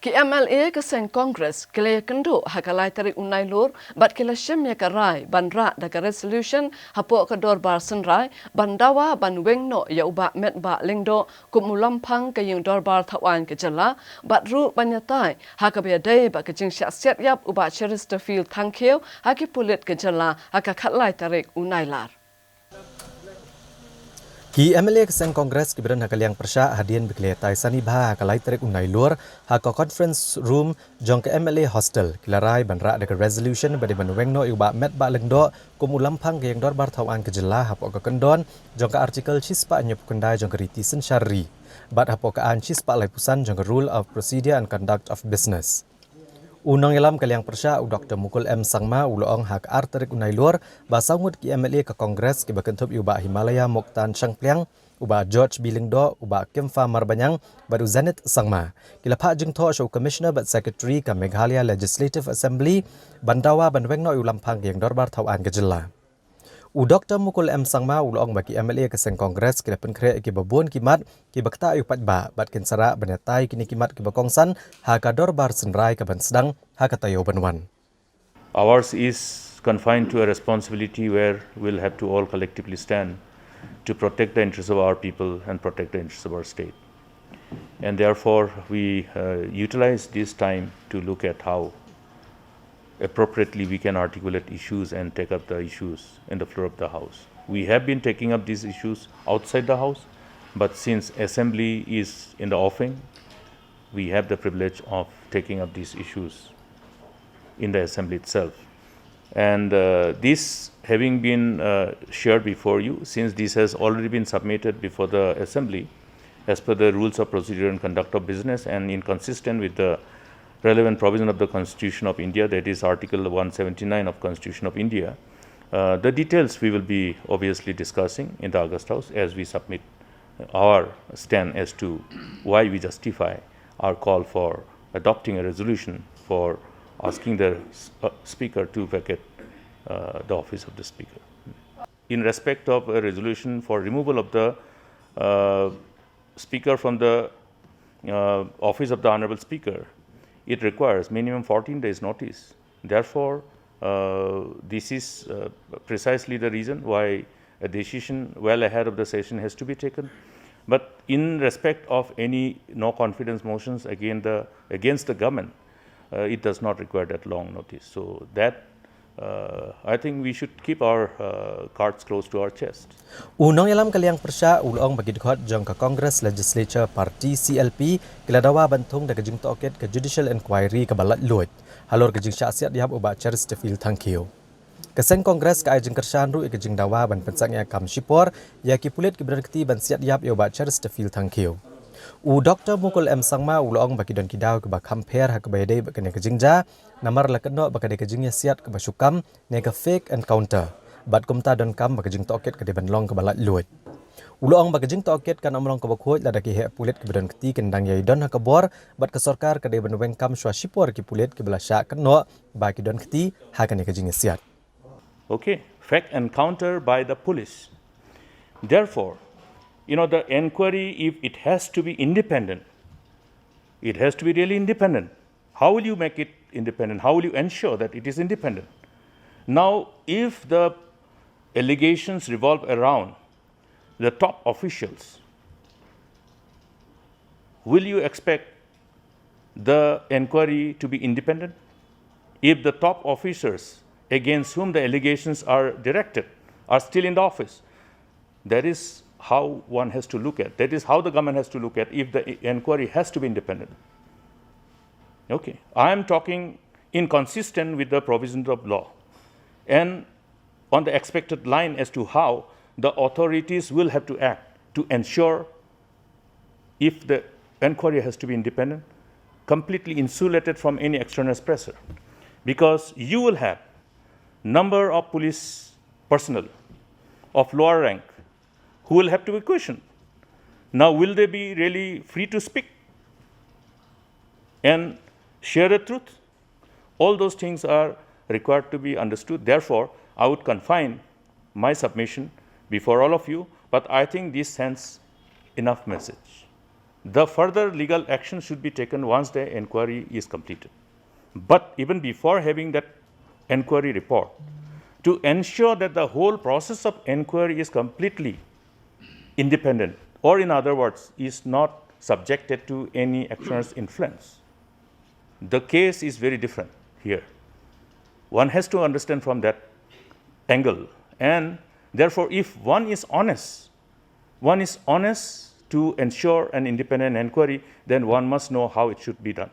Ki MLA kesen Congress kile kendo hakalai tarik unai lor bat kila shemya karai banra daga resolution hapo kador barsen rai bandawa ban wengno ya uba Metbah Lyngdoh kumulampang kayung dorbar thawan kejala batru banyatai hakabya day ba kajing syasiat yap uba Chesterfield thankeu hakipulit kejala hakakalai tarik unai lar. Ki MLA kesen Kongres kiberan hakaliang persya hadian bekletai sanibha hakalai tarik unai luar haka conference room jong ke MLA hostel kilarai banra daga resolution bade banwengno iba Metbah Lyngdoh kumulampang ke yang dorbar thawan kejela hapo ka kendon jong ka artikel chispa nyep kendai jong keriti sensyari bat hapo ka an chispa laipusan jong rule of procedure and conduct of business. Unang ilam kaliang persya Dr. Mukul M. Sangma uloong hak arterik unai luar basangut ki MLA ke Kongres ki bakentup uba Himalaya Moktan Shangpliang uba George B. Lyngdoh uba Kemfa Marbanyang baru Zanit Sangma kila pak jeng tho show commissioner but secretary ke Meghalaya Legislative Assembly bandawa banwengno ulampang yang dorbar thawan kejela. Dr. Mukul M. Sangma uloong bagi MLA kesen Kongres kila penkre ki babun kimat ki bakta upat ba bat kinsara benetai kini kimat ki bakongsan haka dorbar senrai ke ban sedang haka tayo banwan. Ours is confined to a responsibility where we'll have to all collectively stand to protect the interests of our people and protect the interests of our state. And therefore we utilize this time to look at how appropriately we can articulate issues and take up the issues in the floor of the House. We have been taking up these issues outside the House, but since Assembly is in the offing, we have the privilege of taking up these issues in the Assembly itself. And this having been shared before you, since this has already been submitted before the Assembly, as per the rules of procedure and conduct of business and inconsistent with the relevant provision of the Constitution of India, that is Article 179 of Constitution of India. The details we will be obviously discussing in the August House as we submit our stand as to why we justify our call for adopting a resolution for asking the Speaker to vacate the office of the Speaker. In respect of a resolution for removal of the Speaker from the office of the Honorable Speaker, it requires minimum 14 days notice. Therefore, this is precisely the reason why a decision well ahead of the session has to be taken. But in respect of any no confidence motions against the government, it does not require that long notice. So that I think we should keep our cards close to our chest. Unang ilam kaliang persya uloong bagi dikot jong ke Congress Legislature Party CLP kiladawa bantung daga jing toket ke Judicial Inquiry ke balat luit. Halor ke jing syasiat dihap uba Chesterfield thankeu. Kesen Kongres ke jing kersan ru ke jing dawa ban pensang ya kam shipor ya ki pulit ke berkti ban siat dihap ya uba Chesterfield thankeu. Dr. Mukul M. Sangma uloong bagi don kidau ke ba compare hak bayade bakane ke jingja namar lakeno bakade ke jingnya siat ke basukam ne ke fake encounter bat kumta don kam bagi jing toket ke deban long ke balat luit uloong bagi jing toket kan amlong ke bakhoi lada ki he pulit ke bedon keti kendang yai don hak bor bat ke sorkar ke deban weng kam swa shipor ki pulit ke belasya keno bagi don keti hakane ke jingnya siat. Okay, fake encounter by the police. Therefore, the inquiry, if it has to be independent, it has to be really independent. How will you make it independent? How will you ensure that it is independent? Now, if the allegations revolve around the top officials, will you expect the inquiry to be independent? If the top officers against whom the allegations are directed are still in the office, that is how one has to look at. That is how the government has to look at if the inquiry has to be independent. Okay, I am talking inconsistent with the provisions of law and on the expected line as to how the authorities will have to act to ensure if the inquiry has to be independent, completely insulated from any external pressure. Because you will have number of police personnel of lower rank who will have to be questioned. Now, will they be really free to speak and share the truth? All those things are required to be understood. Therefore, I would confine my submission before all of you, but I think this sends enough message. the further legal action should be taken once the inquiry is completed. But even before having that inquiry report, to ensure that the whole process of inquiry is completely independent, or in other words, is not subjected to any external influence. The case is very different here. One has to understand from that angle, and therefore, if one is honest to ensure an independent inquiry, then one must know how it should be done.